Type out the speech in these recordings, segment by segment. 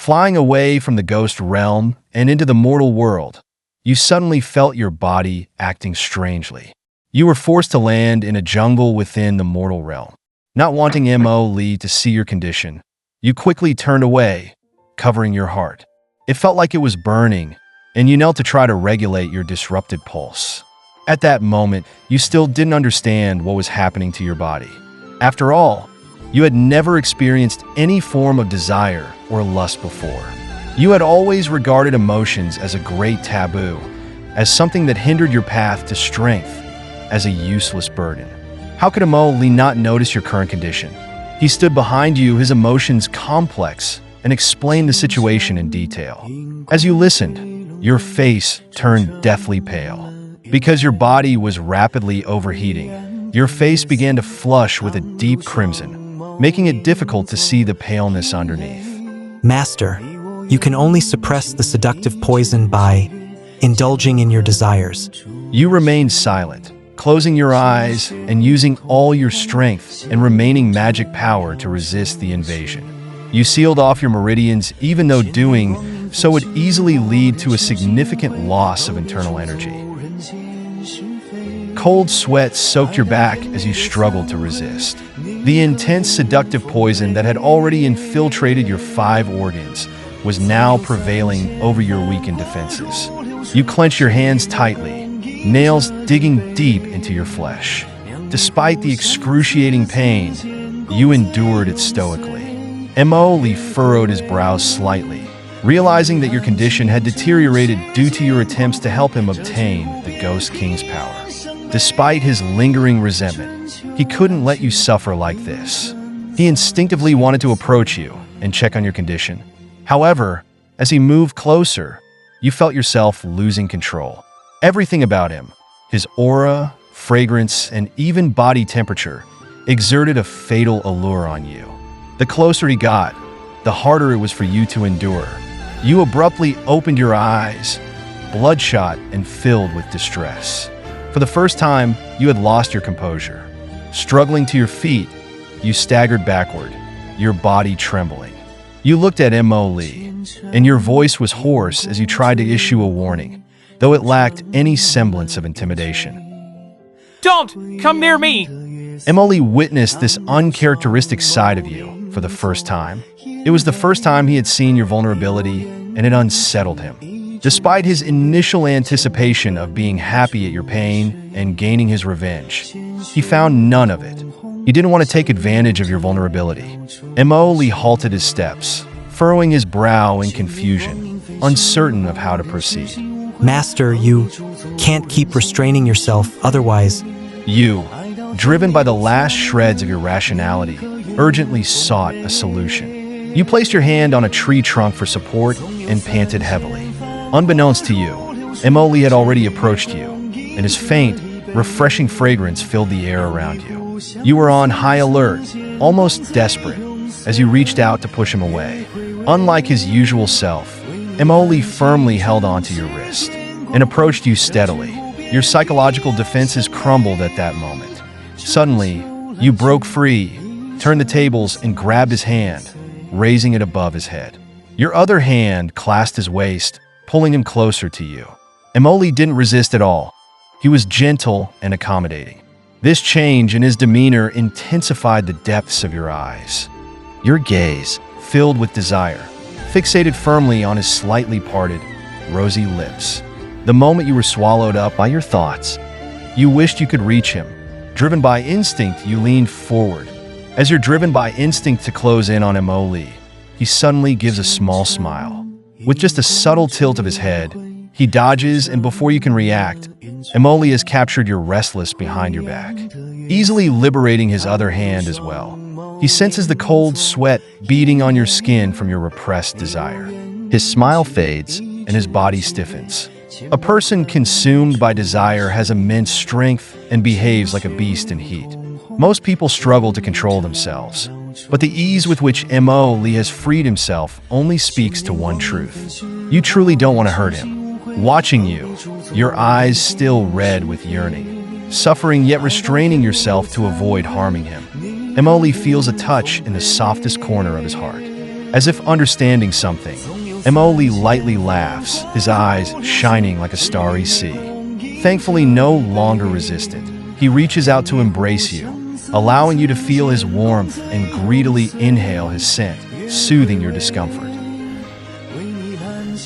Flying away from the ghost realm and into the mortal world, you suddenly felt your body acting strangely. You were forced to land in a jungle within the mortal realm. Not wanting Mo Lee to see your condition, you quickly turned away, covering your heart. It felt like it was burning, and you knelt to try to regulate your disrupted pulse. At that moment, you still didn't understand what was happening to your body. After all, you had never experienced any form of desire or lust before. You had always regarded emotions as a great taboo, as something that hindered your path to strength, as a useless burden. How could Mo Lee not notice your current condition? He stood behind you, his emotions complex, and explained the situation in detail. As you listened, your face turned deathly pale. Because your body was rapidly overheating, your face began to flush with a deep crimson, making it difficult to see the paleness underneath. Master, you can only suppress the seductive poison by indulging in your desires. You remained silent, closing your eyes and using all your strength and remaining magic power to resist the invasion. You sealed off your meridians, even though doing so would easily lead to a significant loss of internal energy. Cold sweat soaked your back as you struggled to resist. The intense seductive poison that had already infiltrated your 5 organs was now prevailing over your weakened defenses. You clenched your hands tightly, nails digging deep into your flesh. Despite the excruciating pain, you endured it stoically. Mo Lee furrowed his brows slightly, realizing that your condition had deteriorated due to your attempts to help him obtain the Ghost King's power. Despite his lingering resentment, he couldn't let you suffer like this. He instinctively wanted to approach you and check on your condition. However, as he moved closer, you felt yourself losing control. Everything about him, his aura, fragrance, and even body temperature, exerted a fatal allure on you. The closer he got, the harder it was for you to endure. You abruptly opened your eyes, bloodshot and filled with distress. For the first time, you had lost your composure. Struggling to your feet, you staggered backward, your body trembling. You looked at Mo Lee, and your voice was hoarse as you tried to issue a warning, though it lacked any semblance of intimidation. Don't come near me! Mo Lee witnessed this uncharacteristic side of you for the first time. It was the first time he had seen your vulnerability, and it unsettled him. Despite his initial anticipation of being happy at your pain and gaining his revenge, he found none of it. He didn't want to take advantage of your vulnerability. Mo Lee halted his steps, furrowing his brow in confusion, uncertain of how to proceed. Master, you can't keep restraining yourself, otherwise. You, driven by the last shreds of your rationality, urgently sought a solution. You placed your hand on a tree trunk for support and panted heavily. Unbeknownst to you, Mo Lee had already approached you, and his faint, refreshing fragrance filled the air around you. You were on high alert, almost desperate, as you reached out to push him away. Unlike his usual self, Mo Lee firmly held onto your wrist and approached you steadily. Your psychological defenses crumbled at that moment. Suddenly, you broke free, turned the tables, and grabbed his hand, raising it above his head. Your other hand clasped his waist, pulling him closer to you. Mo Lee didn't resist at all. He was gentle and accommodating. This change in his demeanor intensified the depths of your eyes. Your gaze, filled with desire, fixated firmly on his slightly parted, rosy lips. The moment you were swallowed up by your thoughts, you wished you could reach him. Driven by instinct, you leaned forward. As you're driven by instinct to close in on Mo Lee, he suddenly gives a small smile. With just a subtle tilt of his head, he dodges, and before you can react, Mo Lee has captured your restless behind your back, easily liberating his other hand as well. He senses the cold sweat beading on your skin from your repressed desire. His smile fades, and his body stiffens. A person consumed by desire has immense strength and behaves like a beast in heat. Most people struggle to control themselves, but the ease with which Mo Lee has freed himself only speaks to one truth. You truly don't want to hurt him. Watching you, your eyes still red with yearning, suffering yet restraining yourself to avoid harming him. Mo Lee feels a touch in the softest corner of his heart. As if understanding something, Emoli lightly laughs, his eyes shining like a starry sea. Thankfully no longer resistant, he reaches out to embrace you, allowing you to feel his warmth and greedily inhale his scent, soothing your discomfort.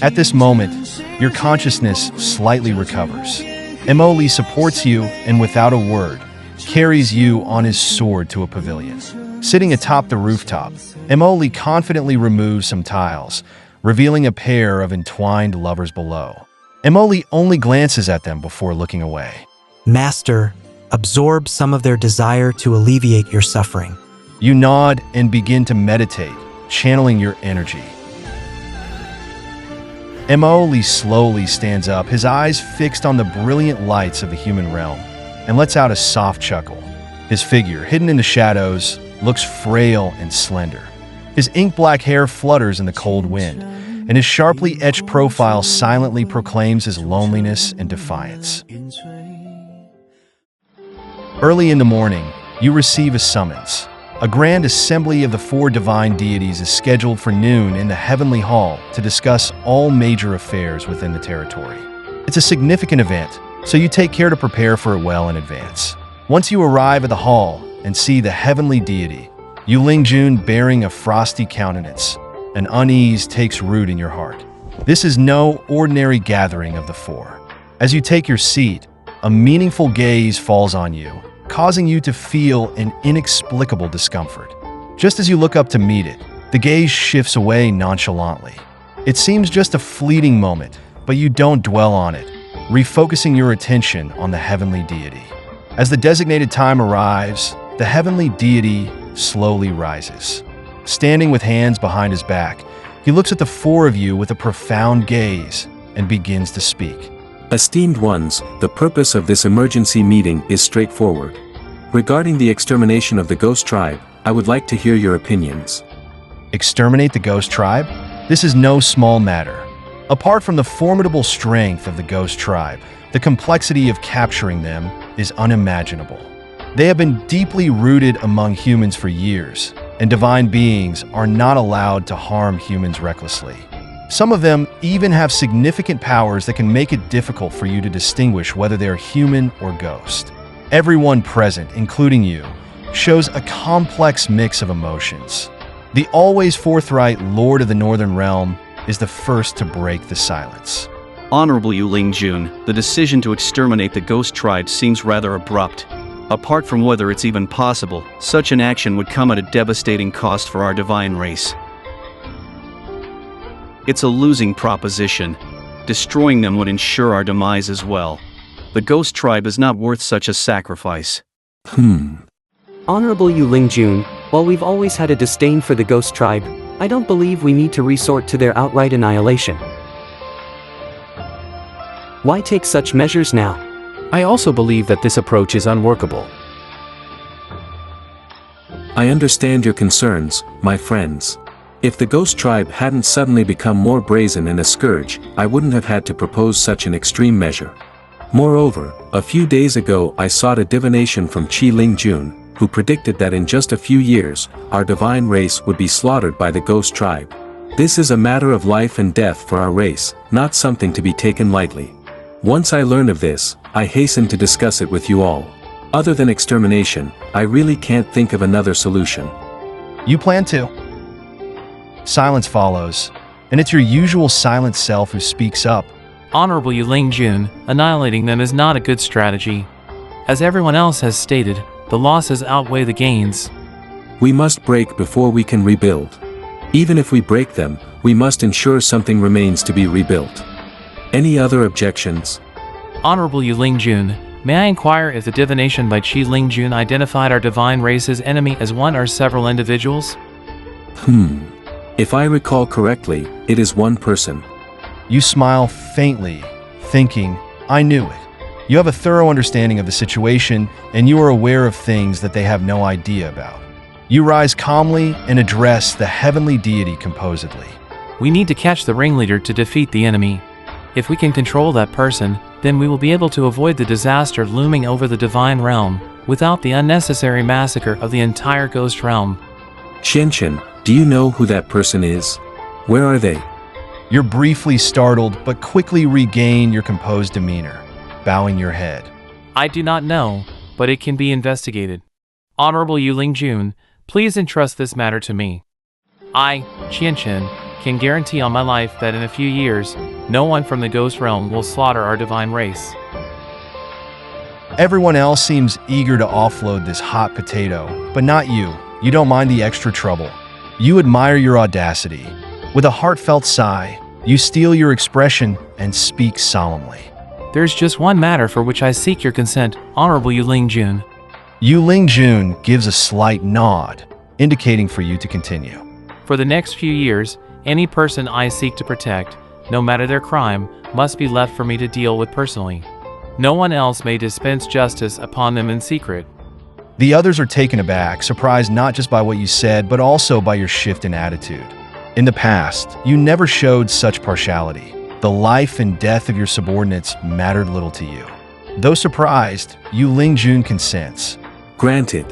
At this moment, your consciousness slightly recovers. Emoli supports you and without a word, carries you on his sword to a pavilion. Sitting atop the rooftop, Emoli confidently removes some tiles, revealing a pair of entwined lovers below. Emoli only glances at them before looking away. Master, absorb some of their desire to alleviate your suffering. You nod and begin to meditate, channeling your energy. Emoli slowly stands up, his eyes fixed on the brilliant lights of the human realm, and lets out a soft chuckle. His figure, hidden in the shadows, looks frail and slender. His ink-black hair flutters in the cold wind, and his sharply etched profile silently proclaims his loneliness and defiance. Early in the morning, you receive a summons. A grand assembly of the 4 divine deities is scheduled for noon in the Heavenly Hall to discuss all major affairs within the territory. It's a significant event, so you take care to prepare for it well in advance. Once you arrive at the hall and see the heavenly deity, Yu Lingjun bearing a frosty countenance, an unease takes root in your heart. This is no ordinary gathering of the 4. As you take your seat, a meaningful gaze falls on you, causing you to feel an inexplicable discomfort. Just as you look up to meet it, the gaze shifts away nonchalantly. It seems just a fleeting moment, but you don't dwell on it, refocusing your attention on the heavenly deity. As the designated time arrives, the heavenly deity slowly rises. Standing with hands behind his back, he looks at the 4 of you with a profound gaze and begins to speak. Esteemed ones, the purpose of this emergency meeting is straightforward. Regarding the extermination of the Ghost Tribe, I would like to hear your opinions. Exterminate the Ghost Tribe? This is no small matter. Apart from the formidable strength of the Ghost Tribe, the complexity of capturing them is unimaginable. They have been deeply rooted among humans for years, and divine beings are not allowed to harm humans recklessly. Some of them even have significant powers that can make it difficult for you to distinguish whether they're human or ghost. Everyone present, including you, shows a complex mix of emotions. The always forthright Lord of the Northern Realm is the first to break the silence. Honorable Yu Lingjun, the decision to exterminate the Ghost Tribe seems rather abrupt. Apart from whether it's even possible, such an action would come at a devastating cost for our divine race. It's a losing proposition. Destroying them would ensure our demise as well. The Ghost Tribe is not worth such a sacrifice. Honorable Yu Lingjun, while we've always had a disdain for the Ghost Tribe, I don't believe we need to resort to their outright annihilation. Why take such measures now? I also believe that this approach is unworkable. I understand your concerns, my friends. If the Ghost Tribe hadn't suddenly become more brazen and a scourge, I wouldn't have had to propose such an extreme measure. Moreover, a few days ago I sought a divination from Qi Lingjun, who predicted that in just a few years, our divine race would be slaughtered by the Ghost Tribe. This is a matter of life and death for our race, not something to be taken lightly. Once I learned of this, I hastened to discuss it with you all. Other than extermination, I really can't think of another solution. You plan to. Silence follows, and it's your usual silent self who speaks up. Honorable Yu Lingjun, annihilating them is not a good strategy. As everyone else has stated, the losses outweigh the gains. We must break before we can rebuild. Even if we break them, we must ensure something remains to be rebuilt. Any other objections? Honorable Yu Lingjun, may I inquire if the divination by Qi Lingjun identified our divine race's enemy as one or several individuals? If I recall correctly, it is one person. You smile faintly, thinking, I knew it. You have a thorough understanding of the situation, and you are aware of things that they have no idea about. You rise calmly and address the heavenly deity composedly. We need to catch the ringleader to defeat the enemy. If we can control that person, then we will be able to avoid the disaster looming over the divine realm, without the unnecessary massacre of the entire ghost realm. Qianqian, Do you know who that person is? Where are they? You're briefly startled, but quickly regain your composed demeanor, bowing your head. I do not know, but it can be investigated. Honorable Yu Lingjun, please entrust this matter to me. I, Qingfeng, can guarantee on my life that in a few years, no one from the ghost realm will slaughter our divine race. Everyone else seems eager to offload this hot potato, but not you. You don't mind the extra trouble. You admire your audacity. With a heartfelt sigh, you steel your expression and speak solemnly. There's just one matter for which I seek your consent, Honorable Yu Lingjun. Yu Lingjun gives a slight nod, indicating for you to continue. For the next few years, any person I seek to protect, no matter their crime, must be left for me to deal with personally. No one else may dispense justice upon them in secret. The others are taken aback, surprised not just by what you said, but also by your shift in attitude. In the past, you never showed such partiality. The life and death of your subordinates mattered little to you. Though surprised, Yu Lingjun consents. Granted.